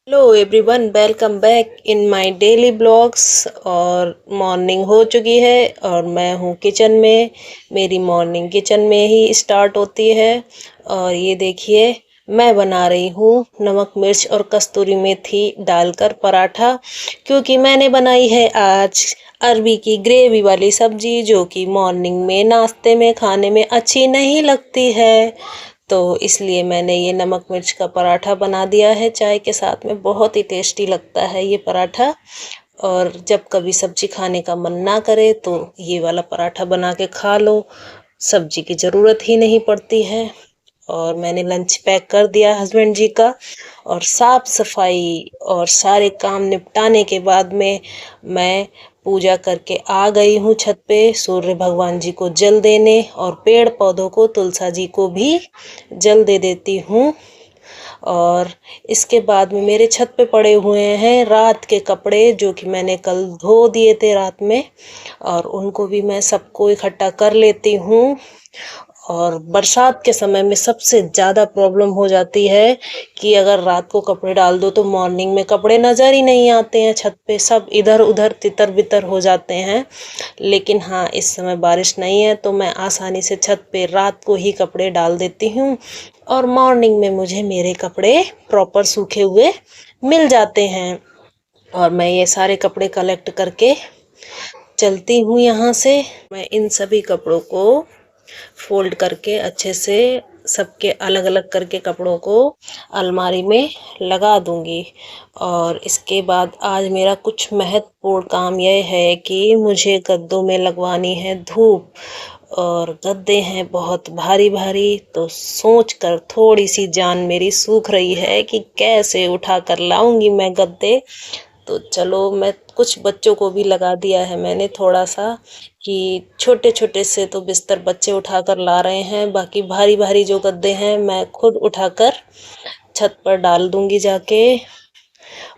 Hello everyone, welcome back in my daily blogs. और morning हो चुकी है और मैं हूँ किचन में। मेरी मॉर्निंग किचन में ही स्टार्ट होती है। और ये देखिए, मैं बना रही हूँ नमक मिर्च और कस्तूरी मेथी डालकर पराठा, क्योंकि मैंने बनाई है आज अरबी की ग्रेवी वाली सब्जी, जो कि मॉर्निंग में नाश्ते में खाने में अच्छी नहीं लगती है। तो इसलिए मैंने ये नमक मिर्च का पराठा बना दिया है चाय के साथ में। बहुत ही टेस्टी लगता है ये पराठा। और जब कभी सब्जी खाने का मन ना करे तो ये वाला पराठा बना के खा लो, सब्जी की ज़रूरत ही नहीं पड़ती है। और मैंने लंच पैक कर दिया हस्बैंड जी का। और साफ सफाई और सारे काम निपटाने के बाद में मैं पूजा करके आ गई हूँ छत पे, सूर्य भगवान जी को जल देने, और पेड़ पौधों को, तुलसा जी को भी जल दे देती हूँ। और इसके बाद में मेरे छत पे पड़े हुए हैं रात के कपड़े, जो कि मैंने कल धो दिए थे रात में, और उनको भी मैं सबको इकट्ठा कर लेती हूँ। और बरसात के समय में सबसे ज़्यादा प्रॉब्लम हो जाती है कि अगर रात को कपड़े डाल दो तो मॉर्निंग में कपड़े नज़र ही नहीं आते हैं, छत पे सब इधर उधर तितर बितर हो जाते हैं। लेकिन हाँ, इस समय बारिश नहीं है तो मैं आसानी से छत पे रात को ही कपड़े डाल देती हूँ, और मॉर्निंग में मुझे मेरे कपड़े प्रॉपर सूखे हुए मिल जाते हैं। और मैं ये सारे कपड़े कलेक्ट करके चलती हूँ यहाँ से। मैं इन सभी कपड़ों को फोल्ड करके अच्छे से, सबके अलग अलग करके कपड़ों को अलमारी में लगा दूंगी। और इसके बाद आज मेरा कुछ महत्वपूर्ण काम यह है कि मुझे गद्दों में लगवानी है धूप। और गद्दे हैं बहुत भारी भारी, तो सोच कर थोड़ी सी जान मेरी सूख रही है कि कैसे उठा कर लाऊंगी मैं गद्दे। तो चलो, मैं कुछ बच्चों को भी लगा दिया है मैंने थोड़ा सा, कि छोटे छोटे से तो बिस्तर बच्चे उठाकर ला रहे हैं, बाकी भारी भारी जो गद्दे हैं मैं खुद उठाकर छत पर डाल दूंगी जाके।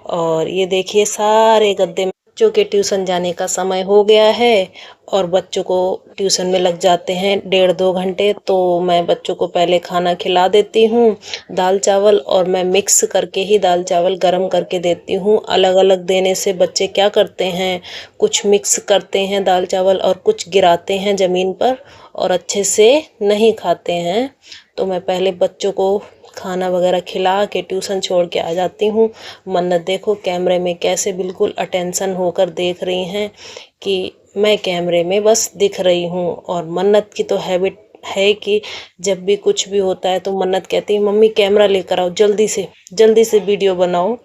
और ये देखिए, सारे गद्दे, बच्चों के ट्यूशन जाने का समय हो गया है और बच्चों को ट्यूशन में लग जाते हैं 1.5-2 घंटे। तो मैं बच्चों को पहले खाना खिला देती हूँ, दाल चावल, और मैं मिक्स करके ही दाल चावल गरम करके देती हूँ। अलग अलग देने से बच्चे क्या करते हैं, कुछ मिक्स करते हैं दाल चावल और कुछ गिराते हैं ज़मीन पर और अच्छे से नहीं खाते हैं। तो मैं पहले बच्चों को खाना वगैरह खिला के ट्यूशन छोड़ के आ जाती हूँ। मन्नत देखो कैमरे में कैसे बिल्कुल अटेंशन होकर देख रही हैं कि मैं कैमरे में बस दिख रही हूँ। और मन्नत की तो हैबिट है कि जब भी कुछ भी होता है तो मन्नत कहती है, मम्मी कैमरा लेकर आओ, जल्दी से वीडियो बनाओ।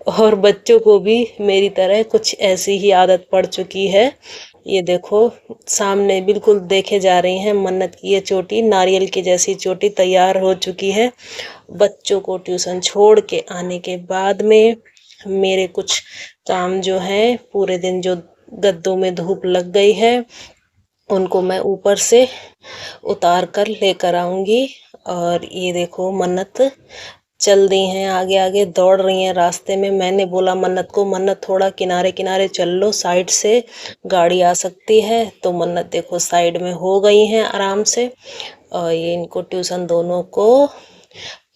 और बच्चों को भी मेरी तरह कुछ ऐसी ही आदत पड़ चुकी है। ये देखो, सामने बिल्कुल देखे जा रही हैं मन्नत की ये चोटी, नारियल की जैसी चोटी तैयार हो चुकी है। बच्चों को ट्यूशन छोड़ के आने के बाद में मेरे कुछ काम जो हैं, पूरे दिन जो गद्दों में धूप लग गई है उनको मैं ऊपर से उतार कर लेकर आऊंगी। और ये देखो, मन्नत चल दी हैं, आगे आगे दौड़ रही हैं रास्ते में। मैंने बोला मन्नत को, मन्नत थोड़ा किनारे किनारे चल लो, साइड से गाड़ी आ सकती है। तो मन्नत देखो साइड में हो गई हैं आराम से। और ये इनको ट्यूशन दोनों को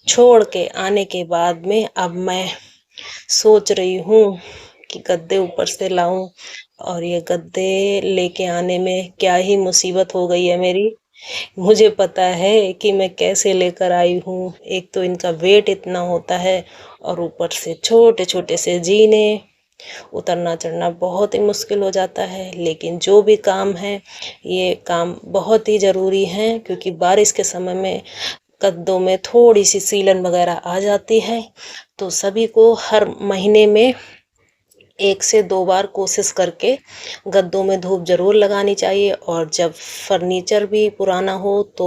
छोड़ के आने के बाद में अब मैं सोच रही हूँ कि गद्दे ऊपर से लाऊं। और ये गद्दे लेके आने में क्या ही मुसीबत हो गई है मेरी। मुझे पता है कि मैं कैसे लेकर आई हूँ। एक तो इनका वेट इतना होता है और ऊपर से छोटे छोटे से जीने, उतरना चढ़ना बहुत ही मुश्किल हो जाता है। लेकिन जो भी काम है, ये काम बहुत ही ज़रूरी है, क्योंकि बारिश के समय में गद्दों में थोड़ी सी सीलन वगैरह आ जाती है। तो सभी को हर महीने में 1 से 2 बार कोशिश करके गद्दों में धूप ज़रूर लगानी चाहिए। और जब फर्नीचर भी पुराना हो तो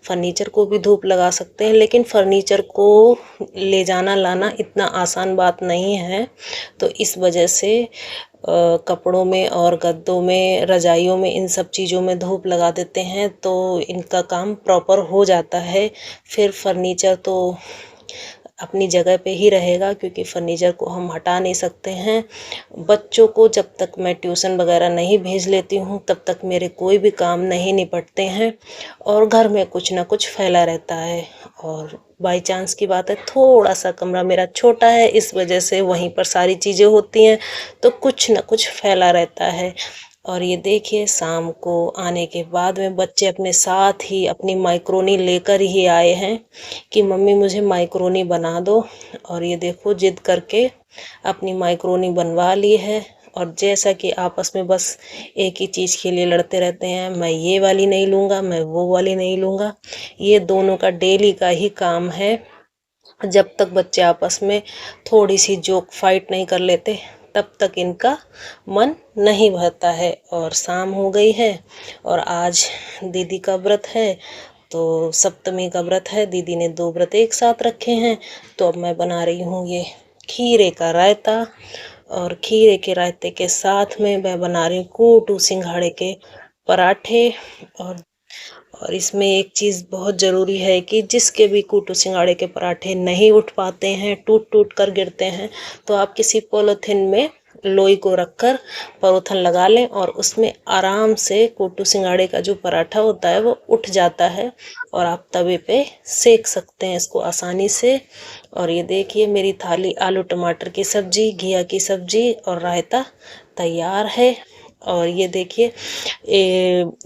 फर्नीचर को भी धूप लगा सकते हैं, लेकिन फर्नीचर को ले जाना लाना इतना आसान बात नहीं है। तो इस वजह से कपड़ों में और गद्दों में, रजाइयों में, इन सब चीज़ों में धूप लगा देते हैं तो इनका काम प्रॉपर हो जाता है। फिर फर्नीचर तो अपनी जगह पे ही रहेगा, क्योंकि फर्नीचर को हम हटा नहीं सकते हैं। बच्चों को जब तक मैं ट्यूशन वगैरह नहीं भेज लेती हूँ तब तक मेरे कोई भी काम नहीं निपटते हैं और घर में कुछ ना कुछ फैला रहता है। और बाई चांस की बात है, थोड़ा सा कमरा मेरा छोटा है, इस वजह से वहीं पर सारी चीज़ें होती हैं तो कुछ ना कुछ फैला रहता है। और ये देखिए शाम को आने के बाद में बच्चे अपने साथ ही अपनी माइक्रोनी लेकर ही आए हैं कि मम्मी मुझे माइक्रोनी बना दो। और ये देखो जिद करके अपनी माइक्रोनी बनवा ली है। और जैसा कि आपस में बस एक ही चीज़ के लिए लड़ते रहते हैं, मैं ये वाली नहीं लूँगा, मैं वो वाली नहीं लूँगा। ये दोनों का डेली का ही काम है। जब तक बच्चे आपस में थोड़ी सी जोक फाइट नहीं कर लेते तब तक इनका मन नहीं भरता है। और शाम हो गई है और आज दीदी का व्रत है, तो सप्तमी का व्रत है, दीदी ने 2 व्रत एक साथ रखे हैं। तो अब मैं बना रही हूँ ये खीरे का रायता। और खीरे के रायते के साथ में मैं बना रही हूँ कोटू सिंघाड़े के पराठे। और इसमें एक चीज़ बहुत ज़रूरी है कि जिसके भी कोटू सिंघाड़े के पराठे नहीं उठ पाते हैं, टूट टूट कर गिरते हैं, तो आप किसी पॉलीथिन में लोई को रखकर पॉलीथिन लगा लें और उसमें आराम से कोटू सिंघाड़े का जो पराठा होता है वो उठ जाता है और आप तवे पे सेक सकते हैं इसको आसानी से। और ये देखिए मेरी थाली आलू टमाटर की सब्जी, घिया की सब्जी और रायता तैयार है। और ये देखिए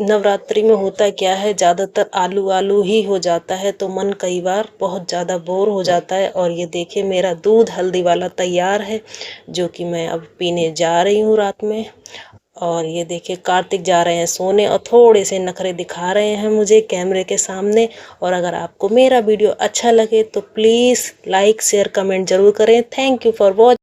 नवरात्रि में होता क्या है, ज़्यादातर आलू आलू ही हो जाता है तो मन कई बार बहुत ज़्यादा बोर हो जाता है। और ये देखिए मेरा दूध हल्दी वाला तैयार है जो कि मैं अब पीने जा रही हूँ रात में। और ये देखिए कार्तिक जा रहे हैं सोने और थोड़े से नखरे दिखा रहे हैं मुझे कैमरे के सामने। और अगर आपको मेरा वीडियो अच्छा लगे तो प्लीज़ लाइक शेयर कमेंट ज़रूर करें। Thank you for watching.